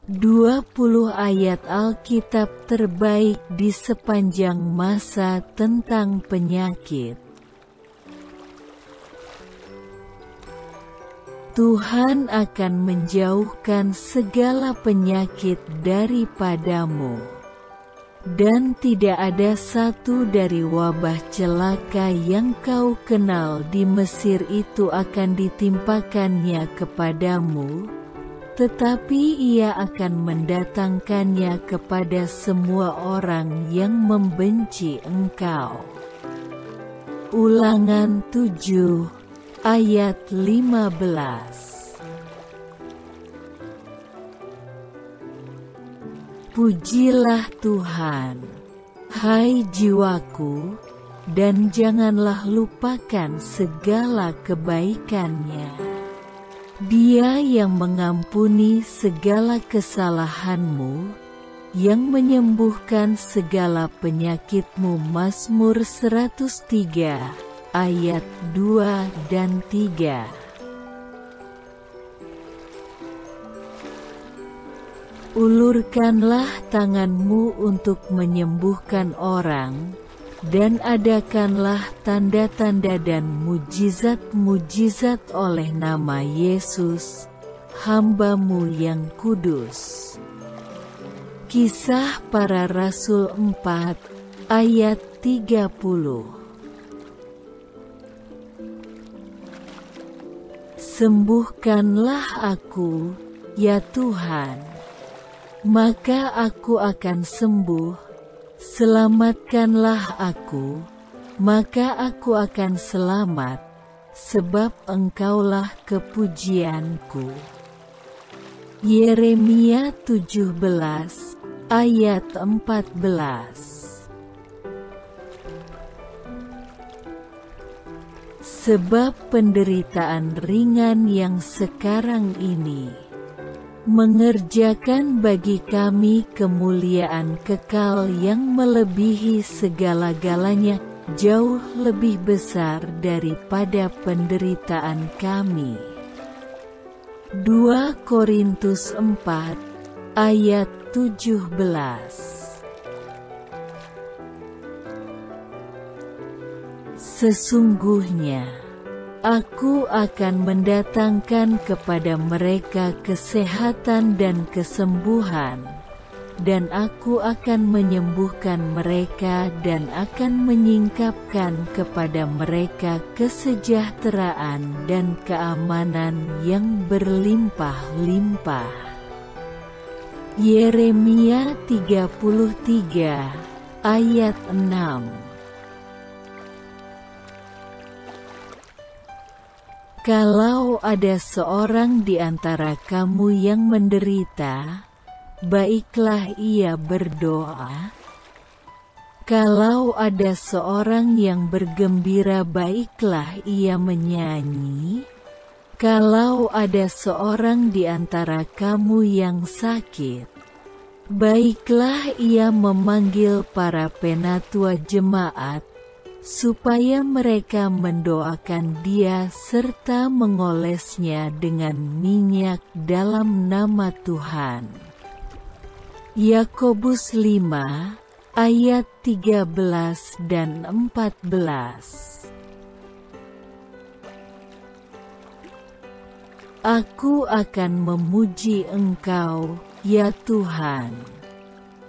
20 ayat Alkitab terbaik di sepanjang masa tentang penyakit. Tuhan akan menjauhkan segala penyakit daripadamu, dan tidak ada satu dari wabah celaka yang kau kenal di Mesir itu akan ditimpakannya kepadamu, tetapi Ia akan mendatangkannya kepada semua orang yang membenci engkau. Ulangan 7 ayat 15. Pujilah Tuhan, hai jiwaku, dan janganlah lupakan segala kebaikan-Nya. Dia yang mengampuni segala kesalahanmu, yang menyembuhkan segala penyakitmu. Mazmur 103 ayat 2 dan 3. Ulurkanlah tanganmu untuk menyembuhkan orang, dan adakanlah tanda-tanda dan mujizat-mujizat oleh nama Yesus, hamba-Mu yang kudus. Kisah Para Rasul 4 ayat 30. Sembuhkanlah aku, ya Tuhan, maka aku akan sembuh. Selamatkanlah aku, maka aku akan selamat, sebab Engkaulah kepujianku. Yeremia 17 ayat 14. Sebab penderitaan ringan yang sekarang ini mengerjakan bagi kami kemuliaan kekal yang melebihi segala-galanya, jauh lebih besar daripada penderitaan kami. 2 Korintus 4 ayat 17. Sesungguhnya Aku akan mendatangkan kepada mereka kesehatan dan kesembuhan, dan Aku akan menyembuhkan mereka dan akan menyingkapkan kepada mereka kesejahteraan dan keamanan yang berlimpah-limpah. Yeremia 33 ayat 6. Kalau ada seorang di antara kamu yang menderita, baiklah ia berdoa. Kalau ada seorang yang bergembira, baiklah ia menyanyi. Kalau ada seorang di antara kamu yang sakit, baiklah ia memanggil para penatua jemaat, supaya mereka mendoakan dia serta mengolesnya dengan minyak dalam nama Tuhan. Yakobus 5 ayat 13 dan 14. Aku akan memuji Engkau, ya Tuhan,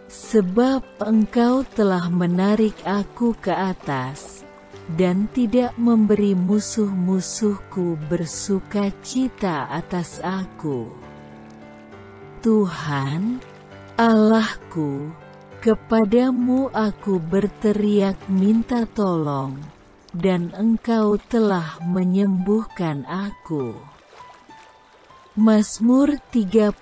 sebab Engkau telah menarik aku ke atas, dan tidak memberi musuh-musuhku bersukacita atas aku. Tuhan, Allahku, kepadamu aku berteriak minta tolong, dan Engkau telah menyembuhkan aku. Mazmur 30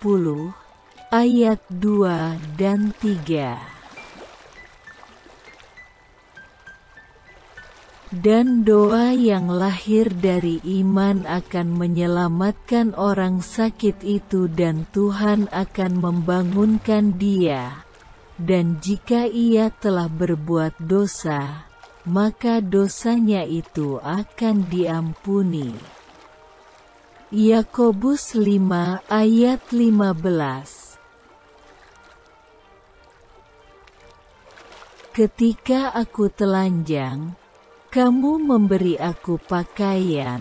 ayat 2 dan 3. Dan doa yang lahir dari iman akan menyelamatkan orang sakit itu, dan Tuhan akan membangunkan dia. Dan jika ia telah berbuat dosa, maka dosanya itu akan diampuni. Yakobus 5 ayat 15. Ketika aku telanjang, kamu memberi aku pakaian.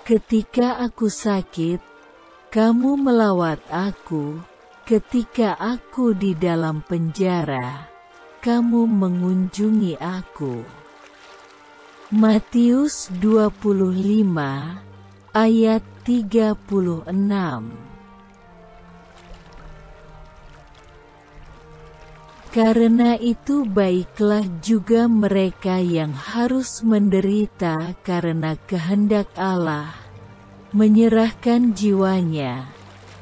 Ketika aku sakit, kamu melawat aku. Ketika aku di dalam penjara, kamu mengunjungi aku. Matius 25 ayat 36. Karena itu baiklah juga mereka yang harus menderita karena kehendak Allah, menyerahkan jiwanya,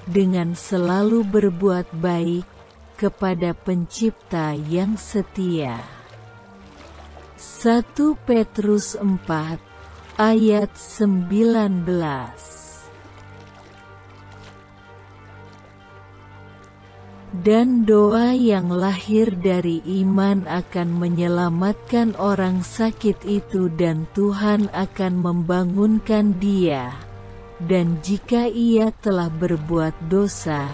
dengan selalu berbuat baik kepada Pencipta yang setia. 1 Petrus 4 ayat 19. Dan doa yang lahir dari iman akan menyelamatkan orang sakit itu dan Tuhan akan membangunkan dia. Dan jika ia telah berbuat dosa,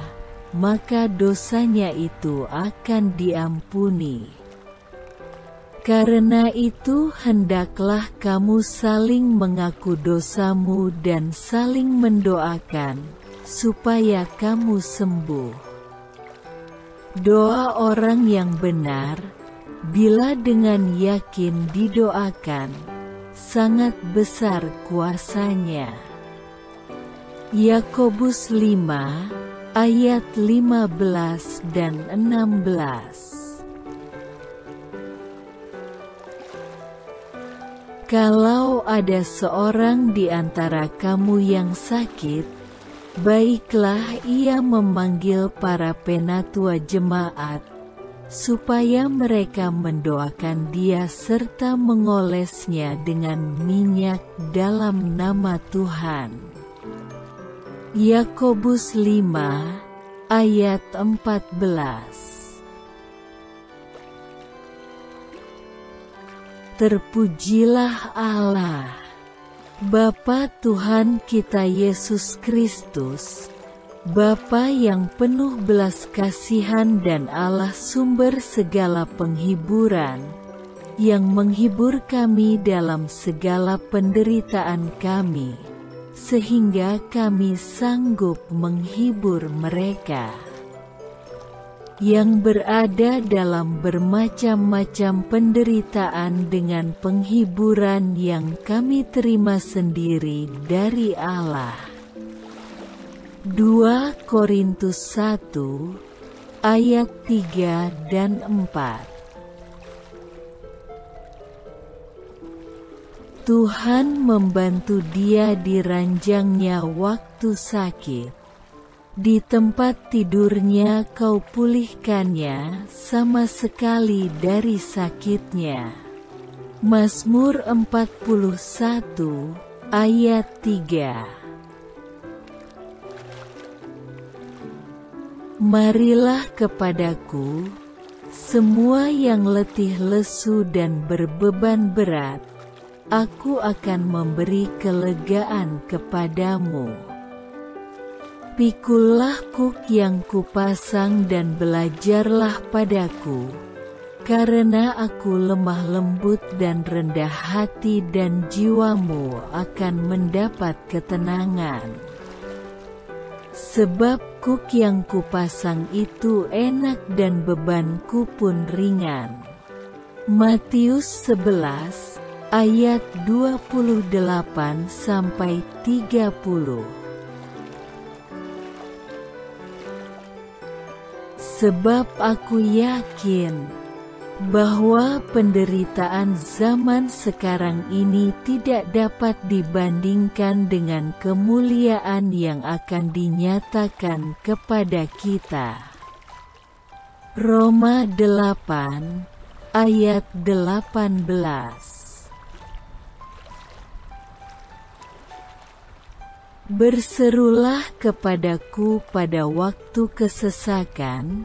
maka dosanya itu akan diampuni. Karena itu hendaklah kamu saling mengaku dosamu dan saling mendoakan, supaya kamu sembuh. Doa orang yang benar, bila dengan yakin didoakan, sangat besar kuasanya. Yakobus 5 ayat 15 dan 16. Kalau ada seorang di antara kamu yang sakit, baiklah ia memanggil para penatua jemaat, supaya mereka mendoakan dia serta mengolesnya dengan minyak dalam nama Tuhan. Yakobus 5 ayat 14. Terpujilah Allah, Bapa Tuhan kita Yesus Kristus, Bapa yang penuh belas kasihan dan Allah sumber segala penghiburan, yang menghibur kami dalam segala penderitaan kami, sehingga kami sanggup menghibur mereka yang berada dalam bermacam-macam penderitaan dengan penghiburan yang kami terima sendiri dari Allah. 2 Korintus 1 ayat 3 dan 4. Tuhan membantu dia di ranjangnya waktu sakit. Di tempat tidurnya kau pulihkannya sama sekali dari sakitnya. Mazmur 41 ayat 3. Marilah kepadaku, semua yang letih lesu dan berbeban berat, aku akan memberi kelegaan kepadamu. Pikullah kuk yang kupasang dan belajarlah padaku, karena aku lemah lembut dan rendah hati dan jiwamu akan mendapat ketenangan. Sebab kuk yang kupasang itu enak dan bebanku pun ringan. Matius 11 ayat 28-30. Sebab aku yakin bahwa penderitaan zaman sekarang ini tidak dapat dibandingkan dengan kemuliaan yang akan dinyatakan kepada kita. Roma 8 ayat 18. Berserulah kepadaku pada waktu kesesakan,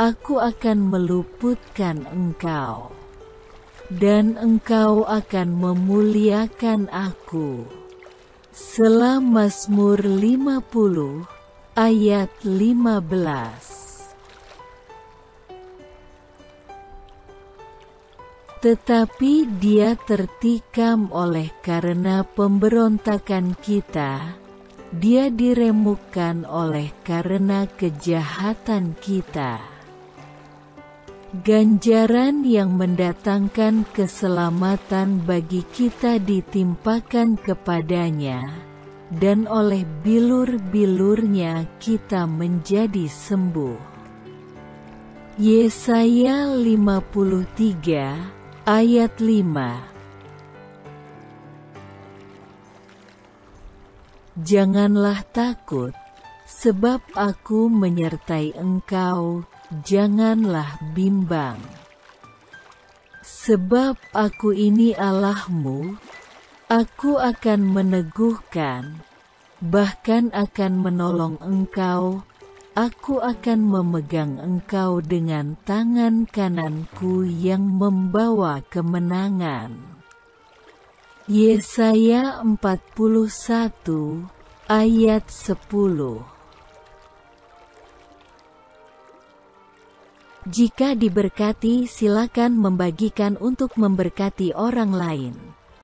aku akan meluputkan engkau, dan engkau akan memuliakan aku. Selah Mazmur 50 ayat 15. Tetapi dia tertikam oleh karena pemberontakan kita, dia diremukkan oleh karena kejahatan kita. Ganjaran yang mendatangkan keselamatan bagi kita ditimpakan kepadanya, dan oleh bilur-bilurnya kita menjadi sembuh. Yesaya 53 ayat 5. Janganlah takut, sebab aku menyertai engkau, janganlah bimbang. Sebab aku ini Allahmu, aku akan meneguhkan, bahkan akan menolong engkau, aku akan memegang engkau dengan tangan kananku yang membawa kemenangan. Yesaya 41 ayat 10. Jika diberkati, silakan membagikan untuk memberkati orang lain.